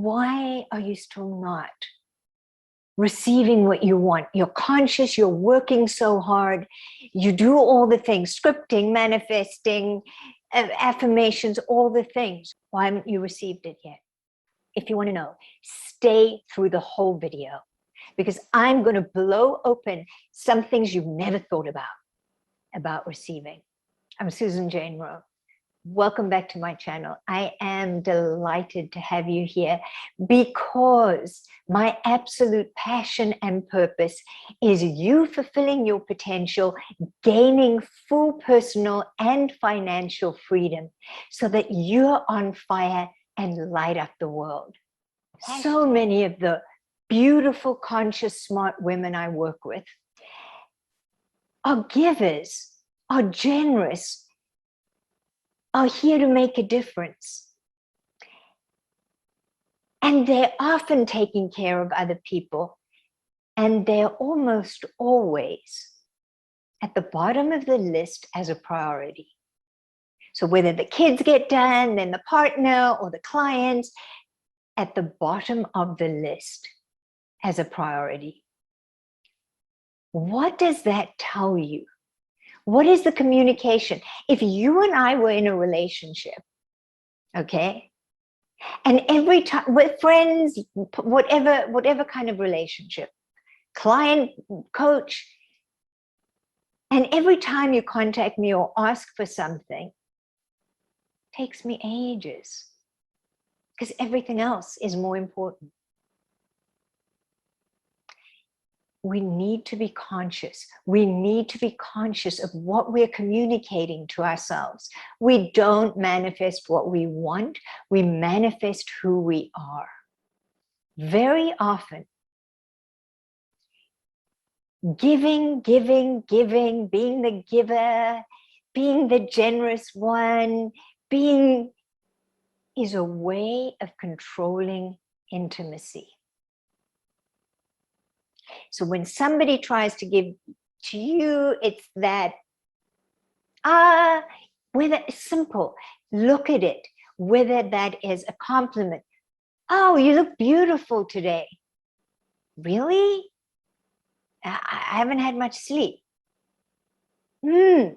Why are you still not receiving what you want? You're conscious, you're working so hard, you do all the things, scripting, manifesting, affirmations, all the things. Why haven't you received it yet? If you want to know, stay through the whole video, because I'm going to blow open some things you've never thought about receiving. I'm Susan Jane Rowe. Welcome back to my channel. I am delighted to have you here because my absolute passion and purpose is you fulfilling your potential, gaining full personal and financial freedom so that you're on fire and light up the world. So many of the beautiful, conscious, smart women I work with are givers, are generous, are here to make a difference. And they're often taking care of other people, and they're almost always at the bottom of the list as a priority. So whether the kids get done, then the partner or the clients, at the bottom of the list as a priority. What does that tell you? What is the communication? If you and I were in a relationship, okay, and every time with friends, whatever kind of relationship, client, coach, and every time you contact me or ask for something, it takes me ages because everything else is more important. We need to be conscious. We need to be conscious of what we're communicating to ourselves. We don't manifest what we want. We manifest who we are. Very often, giving, being the giver, being the generous one, is a way of controlling intimacy. So when somebody tries to give to you, it's that, whether it's simple, look at it, whether that is a compliment. Oh, you look beautiful today. Really? I haven't had much sleep. I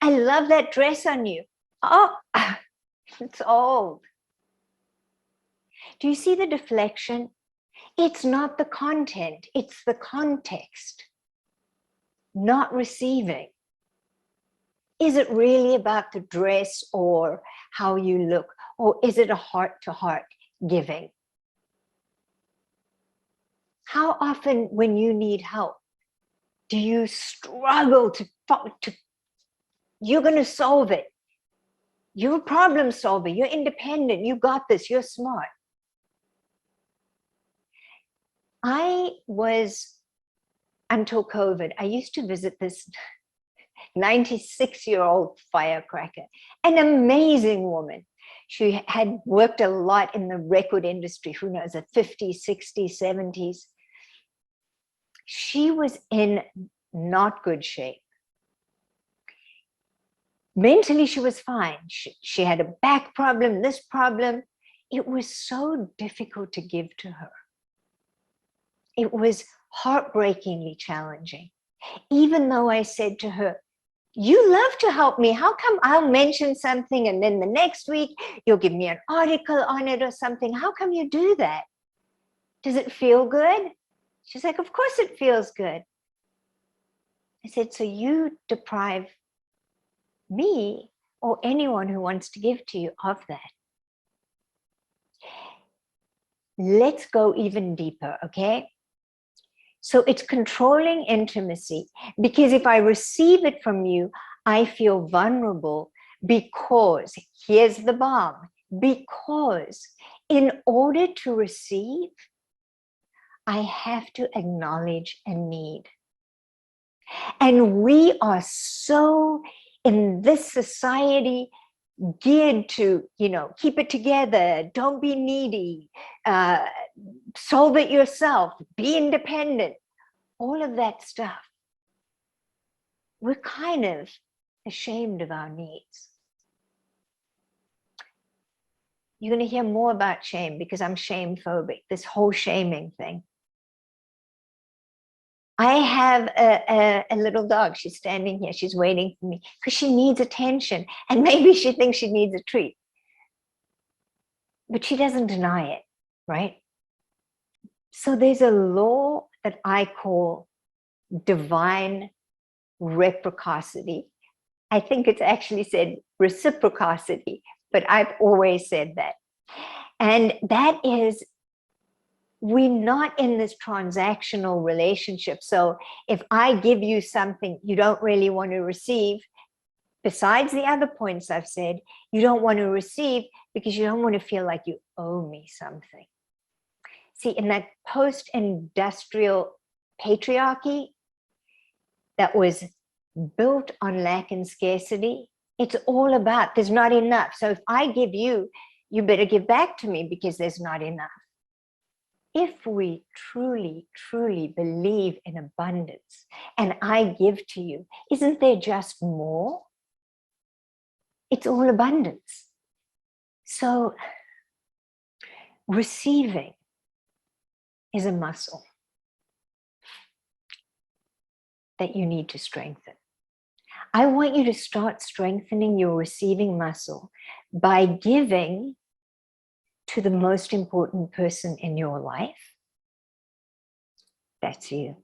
love that dress on you. Oh, it's old. Do you see the deflection? It's not the content, it's the context. Not receiving. Is it really about the dress or how you look? Or is it a heart-to-heart giving? How often when you need help, do you struggle to you're going to solve it. You're a problem solver. You're independent. You got this. You're smart. I was, until COVID, I used to visit this 96-year-old firecracker, an amazing woman. She had worked a lot in the record industry, who knows, the 50s, 60s, 70s. She was in not good shape. Mentally, she was fine. She had a back problem, this problem. It was so difficult to give to her. It was heartbreakingly challenging. Even though I said to her, you love to help me. How come I'll mention something and then the next week you'll give me an article on it or something? How come you do that? Does it feel good? She's like, of course it feels good. I said, so you deprive me or anyone who wants to give to you of that. Let's go even deeper, okay? So it's controlling intimacy, because if I receive it from you, I feel vulnerable because, here's the bomb, because in order to receive, I have to acknowledge a need. And we are so, in this society, geared to, keep it together, don't be needy, solve it yourself, be independent, all of that stuff. We're kind of ashamed of our needs. You're going to hear more about shame because I'm shame phobic, this whole shaming thing. I have a little dog. She's standing here. She's waiting for me because she needs attention. And maybe she thinks she needs a treat. But she doesn't deny it, right? So there's a law that I call divine reproacity. I think it's actually said reciprocity, but I've always said that. And that is, we're not in this transactional relationship. So if I give you something you don't really want to receive, besides the other points I've said, you don't want to receive because you don't want to feel like you owe me something. See, in that post-industrial patriarchy that was built on lack and scarcity, it's all about there's not enough. So if I give you, you better give back to me because there's not enough. If we truly, truly believe in abundance and I give to you, isn't there just more? It's all abundance. So receiving is a muscle that you need to strengthen. I want you to start strengthening your receiving muscle by giving to the most important person in your life. That's you.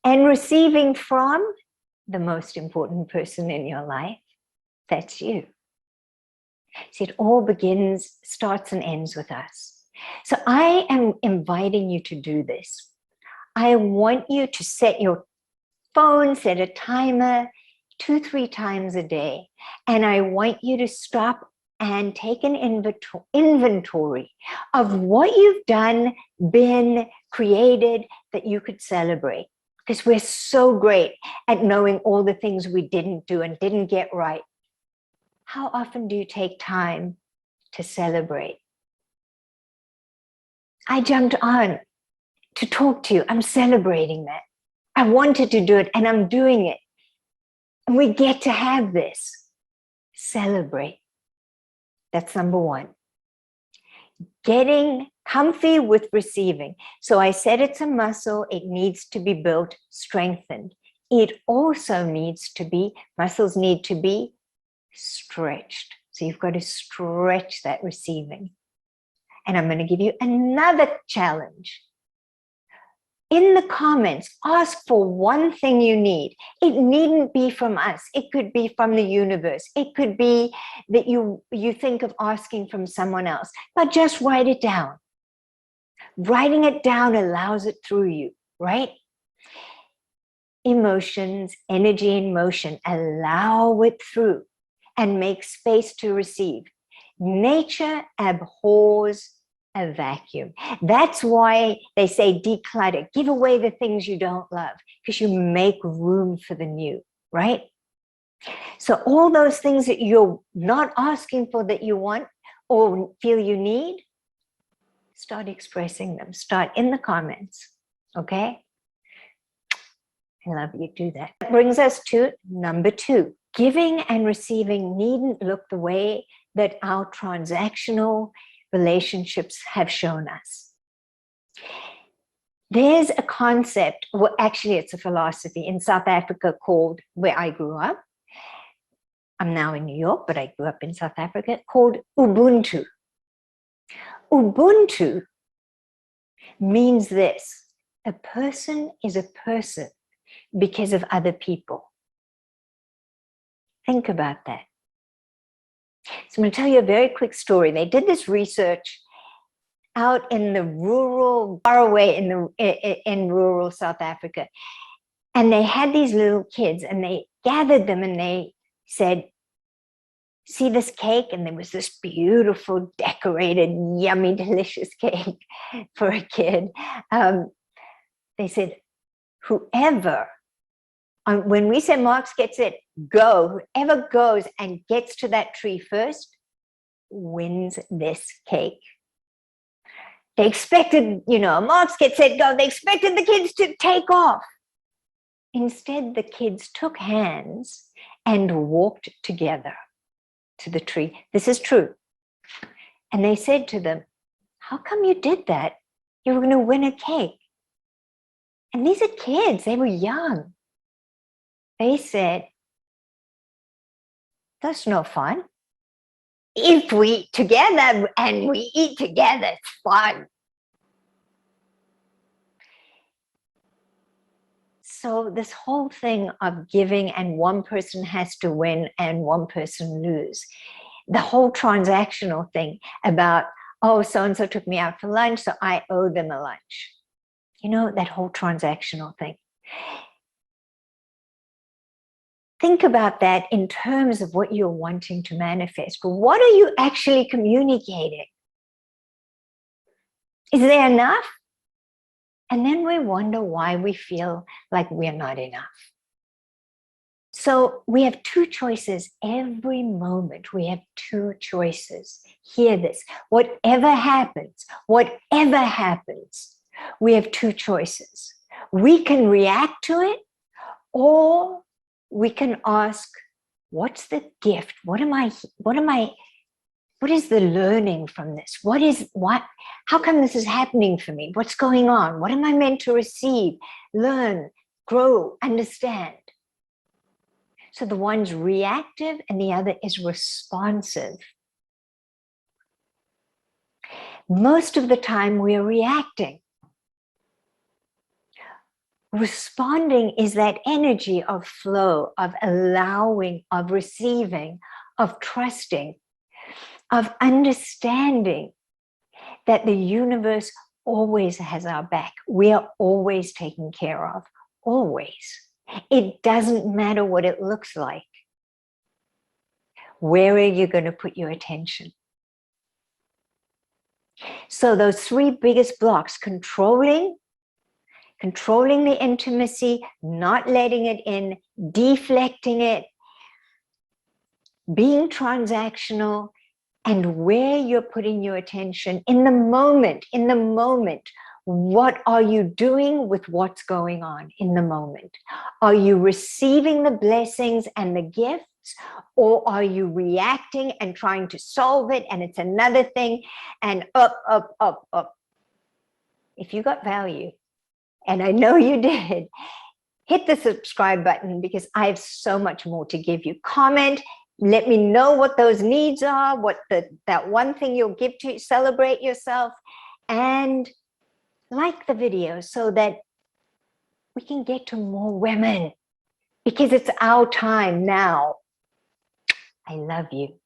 And receiving from the most important person in your life. That's you. See, it all begins, starts and ends with us. So I am inviting you to do this. I want you to set your phone, set a timer 2-3 times a day. And I want you to stop and take an inventory of what you've done, been, created that you could celebrate. Because we're so great at knowing all the things we didn't do and didn't get right. How often do you take time to celebrate? I jumped on to talk to you. I'm celebrating that. I wanted to do it and I'm doing it. And we get to have this. Celebrate. That's number one. Getting comfy with receiving. So I said it's a muscle. It needs to be built, strengthened. It also needs to be, muscles need to be stretched. So you've got to stretch that receiving. And I'm going to give you another challenge. In the comments, ask for one thing you need. It needn't be from us. It could be from the universe. It could be that you think of asking from someone else, but just write it down. Writing it down allows it through you, right? Emotions, energy in motion, allow it through and make space to receive. Nature abhors a vacuum. That's why they say declutter, give away the things you don't love, because you make room for the new, right? So all those things that you're not asking for that you want or feel you need, start expressing them. Start in the comments, okay? I love you, do that. That brings us to number 2. Giving and receiving needn't look the way that our transactional relationships have shown us. There's a concept, well, actually it's a philosophy in South Africa called, where I grew up, I'm now in New York, but I grew up in South Africa, called Ubuntu. Ubuntu means this: a person is a person because of other people. Think about that. So I'm going to tell you a very quick story. They did this research out in the rural, far away in rural South Africa. And they had these little kids and they gathered them and they said, see this cake? And there was this beautiful, decorated, yummy, delicious cake for a kid. They said, whoever, when we say Marx gets it, go, whoever goes and gets to that tree first wins this cake. They expected, Marx gets it, go. They expected the kids to take off. Instead, the kids took hands and walked together. to the tree, this is true. And they said to them, how come you did that? You were going to win a cake. And these are kids, they were young. They said, that's no fun. If we eat together and we eat together, it's fun. So this whole thing of giving and one person has to win and one person lose, the whole transactional thing about, oh, so-and-so took me out for lunch, so I owe them a lunch. You know, that whole transactional thing. Think about that in terms of what you're wanting to manifest. What are you actually communicating? Is there enough? And then we wonder why we feel like we're not enough. So we have two choices every moment. We have two choices. Hear this. Whatever happens, we have two choices. We can react to it, or we can ask, what's the gift? What is the learning from this? How come this is happening for me? What's going on? What am I meant to receive, learn, grow, understand? So the one's reactive and the other is responsive. Most of the time we're reacting. Responding is that energy of flow, of allowing, of receiving, of trusting, of understanding that the universe always has our back. We are always taken care of, always. It doesn't matter what it looks like. Where are you going to put your attention? So those three biggest blocks: controlling the intimacy, not letting it in, deflecting it, being transactional, and where you're putting your attention in the moment, what are you doing with what's going on in the moment? Are you receiving the blessings and the gifts, or are you reacting and trying to solve it, and it's another thing, and up. If you got value, and I know you did, hit the subscribe button, because I have so much more to give you. Comment, let me know what those needs are, what that one thing you'll give to celebrate yourself, and like the video so that we can get to more women, because it's our time now. I love you.